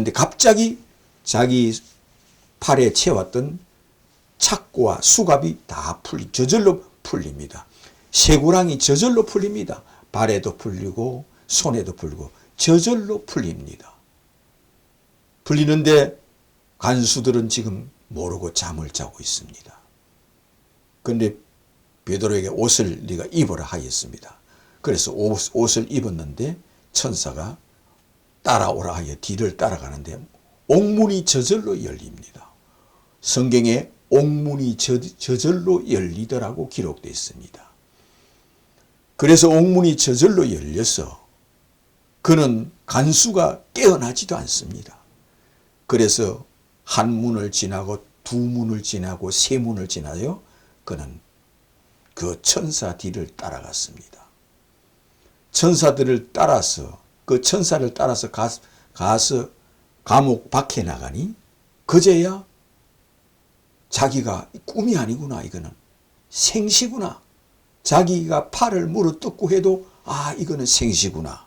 근데 갑자기 자기 팔에 채웠던 착고와 수갑이 다 저절로 풀립니다. 쇠구랑이 저절로 풀립니다. 발에도 풀리고 손에도 풀리고 저절로 풀립니다. 풀리는데 간수들은 지금 모르고 잠을 자고 있습니다. 그런데 베드로에게 옷을 네가 입으라 하였습니다. 그래서 옷을 입었는데 천사가 따라오라 하여 뒤를 따라가는데 옥문이 저절로 열립니다. 성경에 옥문이 저절로 열리더라고 기록되어 있습니다. 그래서 옥문이 저절로 열려서 그는 간수가 깨어나지도 않습니다. 그래서 한 문을 지나고 두 문을 지나고 세 문을 지나요. 그는 그 천사 뒤를 따라갔습니다. 천사들을 따라서 그 천사를 따라서 가서 감옥 밖에 나가니 그제야 자기가 꿈이 아니구나, 이거는 생시구나. 자기가 팔을 물어뜯고 해도 이거는 생시구나.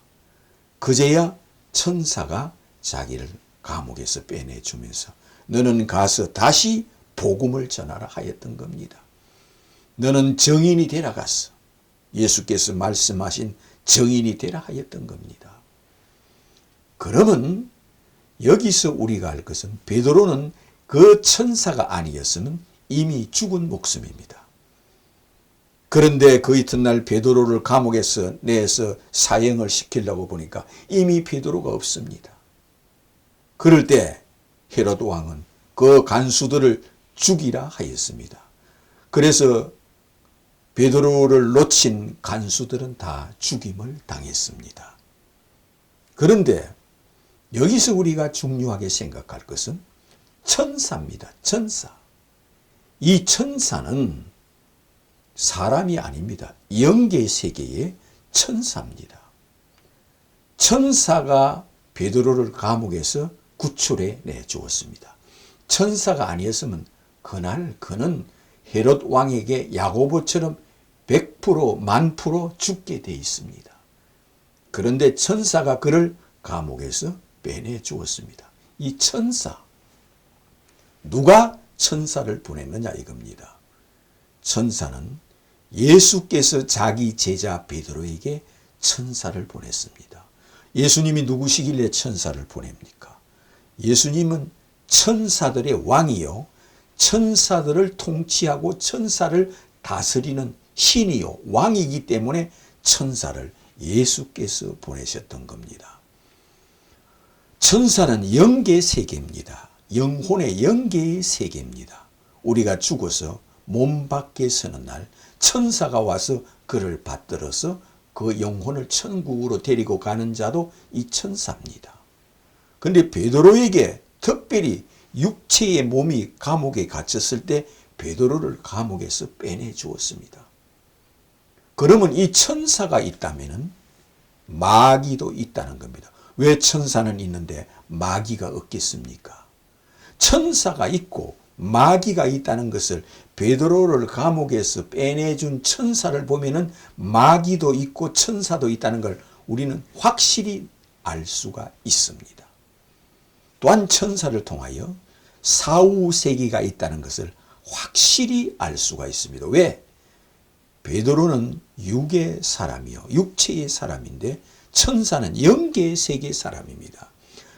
그제야 천사가 자기를 감옥에서 빼내주면서 너는 가서 다시 복음을 전하라 하였던 겁니다. 너는 정인이 되라 갔어. 예수께서 말씀하신 정인이 되라 하였던 겁니다. 그러면 여기서 우리가 알 것은 베드로는 그 천사가 아니었으면 이미 죽은 목숨입니다. 그런데 그 이튿날 베드로를 감옥에서 내서 사형을 시키려고 보니까 이미 베드로가 없습니다. 그럴 때 헤롯 왕은 그 간수들을 죽이라 하였습니다. 그래서 베드로를 놓친 간수들은 다 죽임을 당했습니다. 그런데 여기서 우리가 중요하게 생각할 것은 천사입니다. 천사. 이 천사는 사람이 아닙니다. 영계 세계의 천사입니다. 천사가 베드로를 감옥에서 구출해 내주었습니다. 천사가 아니었으면 그날 그는 헤롯 왕에게 야고보처럼 100% 1000% 죽게 돼 있습니다. 그런데 천사가 그를 감옥에서 빼내 주었습니다. 이 천사, 누가 천사를 보냈느냐 이겁니다. 천사는 예수께서 자기 제자 베드로에게 천사를 보냈습니다. 예수님이 누구시길래 천사를 보냅니까? 예수님은 천사들의 왕이요, 천사들을 통치하고 천사를 다스리는 신이요 왕이기 때문에 천사를 예수께서 보내셨던 겁니다. 천사는 영계 세계입니다. 영혼의 영계의 세계입니다. 우리가 죽어서 몸 밖에 서는 날 천사가 와서 그를 받들어서 그 영혼을 천국으로 데리고 가는 자도 이 천사입니다. 그런데 베드로에게 특별히 육체의 몸이 감옥에 갇혔을 때 베드로를 감옥에서 빼내 주었습니다. 그러면 이 천사가 있다면 마귀도 있다는 겁니다. 왜 천사는 있는데 마귀가 없겠습니까? 천사가 있고 마귀가 있다는 것을 베드로를 감옥에서 빼내준 천사를 보면은 마귀도 있고 천사도 있다는 걸 우리는 확실히 알 수가 있습니다. 또한 천사를 통하여 사후세계가 있다는 것을 확실히 알 수가 있습니다. 왜? 베드로는 육의 사람이요, 육체의 사람인데 천사는 영계의 세계 사람입니다.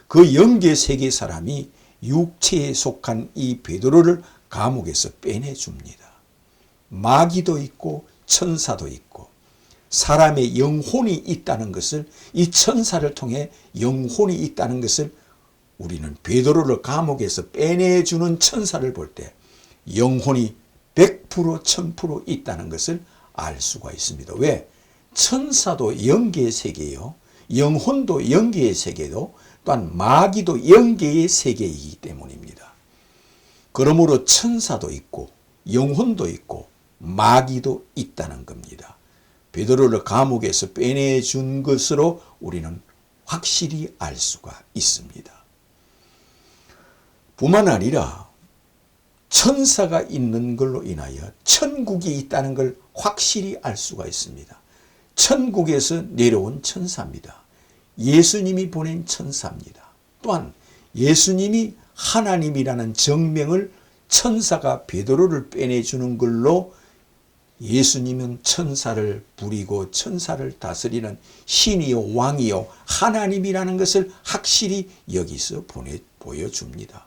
그 영계 세계 사람이 육체에 속한 이 베드로를 감옥에서 빼내줍니다. 마귀도 있고 천사도 있고 사람의 영혼이 있다는 것을, 이 천사를 통해 영혼이 있다는 것을 우리는 베드로를 감옥에서 빼내주는 천사를 볼 때 영혼이 100% 1000% 있다는 것을 알 수가 있습니다. 왜? 천사도 영계의 세계요, 영혼도 영계의 세계도, 또한 마귀도 영계의 세계이기 때문입니다. 그러므로 천사도 있고 영혼도 있고 마귀도 있다는 겁니다. 베드로를 감옥에서 빼내준 것으로 우리는 확실히 알 수가 있습니다. 뿐만 아니라 천사가 있는 걸로 인하여 천국이 있다는 걸 확실히 알 수가 있습니다. 천국에서 내려온 천사입니다. 예수님이 보낸 천사입니다. 또한 예수님이 하나님이라는 정명을 천사가 베드로를 빼내주는 걸로 예수님은 천사를 부리고 천사를 다스리는 신이요 왕이요 하나님이라는 것을 확실히 여기서 보여줍니다.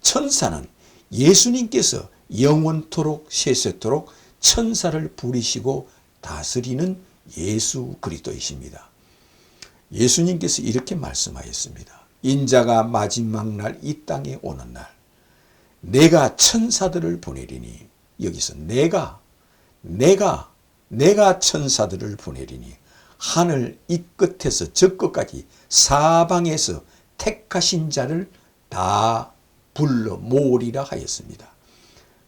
천사는 예수님께서 영원토록 세세토록 천사를 부리시고 다스리는 예수 그리스도이십니다. 예수님께서 이렇게 말씀하였습니다. 인자가 마지막 날 이 땅에 오는 날 내가 천사들을 보내리니, 여기서 내가 천사들을 보내리니 하늘 이 끝에서 저 끝까지 사방에서 택하신 자를 다 불러 모으리라 하였습니다.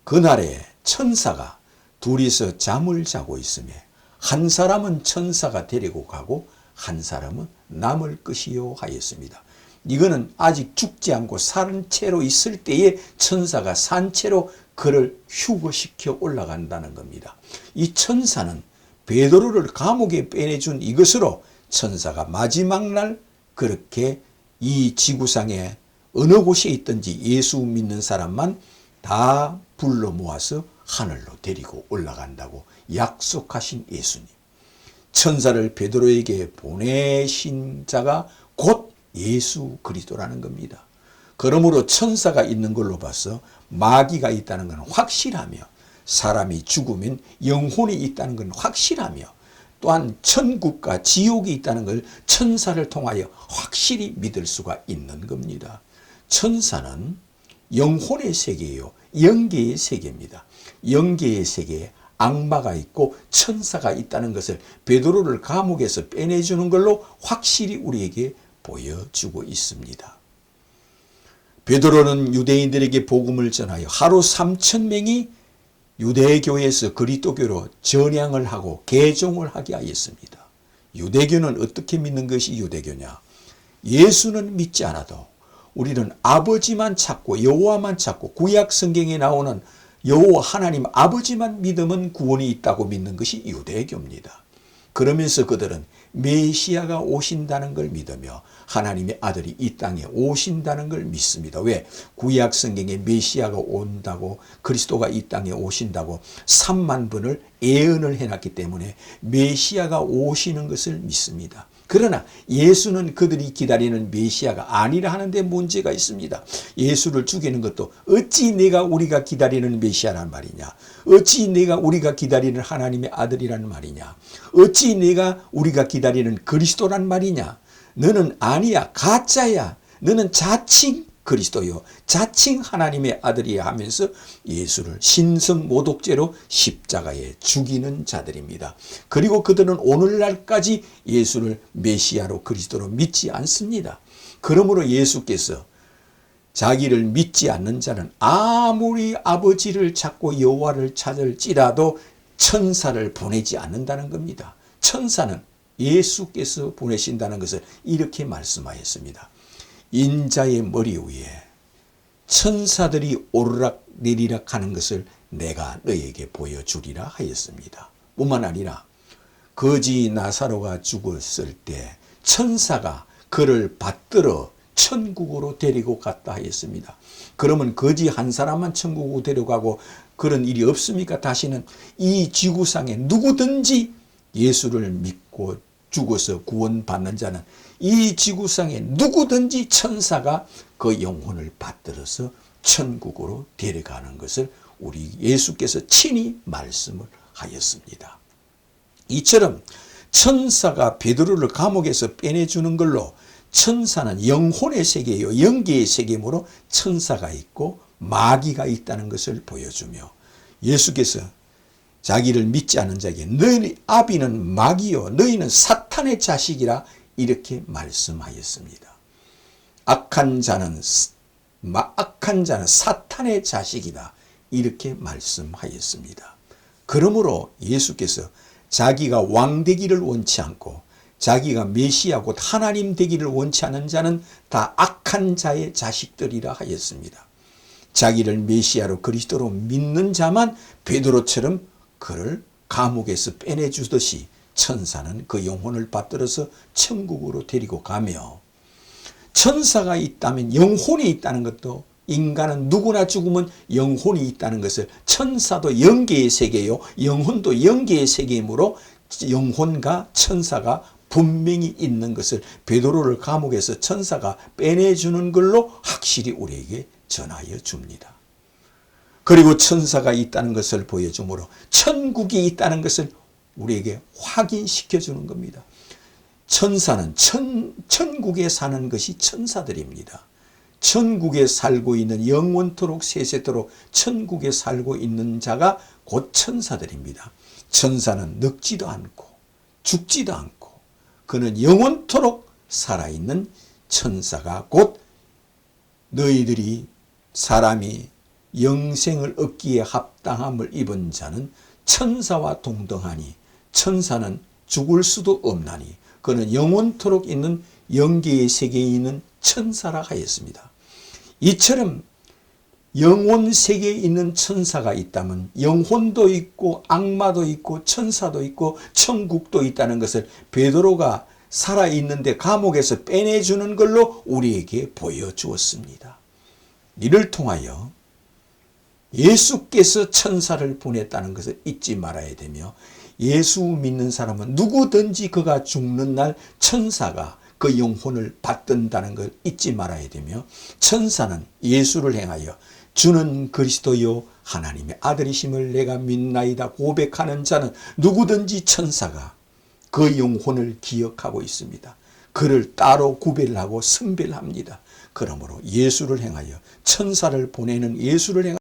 그날에 천사가 둘이서 잠을 자고 있으며 한 사람은 천사가 데리고 가고 한 사람은 남을 것이요 하였습니다. 이거는 아직 죽지 않고 산 채로 있을 때에 천사가 산 채로 그를 휴거시켜 올라간다는 겁니다. 이 천사는 베드로를 감옥에 빼내준 이것으로 천사가 마지막 날 그렇게 이 지구상에 어느 곳에 있든지 예수 믿는 사람만 다 불러 모아서 하늘로 데리고 올라간다고 약속하신 예수님. 천사를 베드로에게 보내신 자가 곧 예수 그리스도라는 겁니다. 그러므로 천사가 있는 걸로 봐서 마귀가 있다는 건 확실하며, 사람이 죽으면 영혼이 있다는 건 확실하며, 또한 천국과 지옥이 있다는 걸 천사를 통하여 확실히 믿을 수가 있는 겁니다. 천사는 영혼의 세계예요. 영계의 세계입니다. 영계의 세계에 악마가 있고 천사가 있다는 것을 베드로를 감옥에서 빼내주는 걸로 확실히 우리에게 보여주고 있습니다. 베드로는 유대인들에게 복음을 전하여 하루 3,000명이 유대교에서 그리스도교로 전향을 하고 개종을 하게 하였습니다. 유대교는 어떻게 믿는 것이 유대교냐? 예수는 믿지 않아도 우리는 아버지만 찾고 여호와만 찾고 구약 성경에 나오는 여호와 하나님 아버지만 믿으면 구원이 있다고 믿는 것이 유대교입니다. 그러면서 그들은 메시아가 오신다는 걸 믿으며 하나님의 아들이 이 땅에 오신다는 걸 믿습니다. 왜? 구약 성경에 메시아가 온다고, 그리스도가 이 땅에 오신다고 3만 번을 예언을 해놨기 때문에 메시아가 오시는 것을 믿습니다. 그러나 예수는 그들이 기다리는 메시아가 아니라 하는데 문제가 있습니다. 예수를 죽이는 것도 어찌 우리가 기다리는 메시아란 말이냐? 어찌 우리가 기다리는 하나님의 아들이란 말이냐? 어찌 우리가 기다리는 그리스도란 말이냐? 너는 아니야, 가짜야. 너는 자칭 그리스도요, 자칭 하나님의 아들이야 하면서 예수를 신성모독죄로 십자가에 죽이는 자들입니다. 그리고 그들은 오늘날까지 예수를 메시아로 그리스도로 믿지 않습니다. 그러므로 예수께서 자기를 믿지 않는 자는 아무리 아버지를 찾고 여호와를 찾을지라도 천사를 보내지 않는다는 겁니다. 천사는 예수께서 보내신다는 것을 이렇게 말씀하였습니다. 인자의 머리 위에 천사들이 오르락 내리락 하는 것을 내가 너에게 보여주리라 하였습니다. 뿐만 아니라 거지 나사로가 죽었을 때 천사가 그를 받들어 천국으로 데리고 갔다 하였습니다. 그러면 거지 한 사람만 천국으로 데려가고 그런 일이 없습니까? 다시는 이 지구상에 누구든지 예수를 믿고 죽어서 구원받는 자는 이 지구상에 누구든지 천사가 그 영혼을 받들어서 천국으로 데려가는 것을 우리 예수께서 친히 말씀을 하였습니다. 이처럼 천사가 베드로를 감옥에서 빼내주는 걸로 천사는 영혼의 세계예요. 영계의 세계이므로 천사가 있고 마귀가 있다는 것을 보여주며, 예수께서 자기를 믿지 않는 자에게 너희 아비는 마귀요 너희는 사탄의 자식이라 이렇게 말씀하였습니다. 악한 자는 사탄의 자식이다 이렇게 말씀하였습니다. 그러므로 예수께서 자기가 왕 되기를 원치 않고 자기가 메시아 곧 하나님 되기를 원치 않는 자는 다 악한 자의 자식들이라 하였습니다. 자기를 메시아로 그리스도로 믿는 자만 베드로처럼 그를 감옥에서 빼내주듯이 천사는 그 영혼을 받들어서 천국으로 데리고 가며, 천사가 있다면 영혼이 있다는 것도, 인간은 누구나 죽으면 영혼이 있다는 것을, 천사도 영계의 세계요 영혼도 영계의 세계이므로 영혼과 천사가 분명히 있는 것을 베드로를 감옥에서 천사가 빼내주는 걸로 확실히 우리에게 전하여 줍니다. 그리고 천사가 있다는 것을 보여주므로 천국이 있다는 것을 우리에게 확인시켜 주는 겁니다. 천사는 천국에 사는 것이 천사들입니다. 천국에 살고 있는, 영원토록 세세토록 천국에 살고 있는 자가 곧 천사들입니다. 천사는 늙지도 않고 죽지도 않고 그는 영원토록 살아있는 천사가 곧 너희들이 사람이 영생을 얻기에 합당함을 입은 자는 천사와 동등하니 천사는 죽을 수도 없나니 그는 영원토록 있는 영계의 세계에 있는 천사라 하였습니다. 이처럼 영혼 세계에 있는 천사가 있다면 영혼도 있고 악마도 있고 천사도 있고 천국도 있다는 것을 베드로가 살아있는데 감옥에서 빼내주는 걸로 우리에게 보여주었습니다. 이를 통하여 예수께서 천사를 보냈다는 것을 잊지 말아야 되며, 예수 믿는 사람은 누구든지 그가 죽는 날 천사가 그 영혼을 받든다는 걸 잊지 말아야 되며, 천사는 예수를 행하여 주는 그리스도요 하나님의 아들이심을 내가 믿나이다 고백하는 자는 누구든지 천사가 그 영혼을 기억하고 있습니다. 그를 따로 구별하고 선별합니다. 그러므로 예수를 행하여, 천사를 보내는 예수를 행하여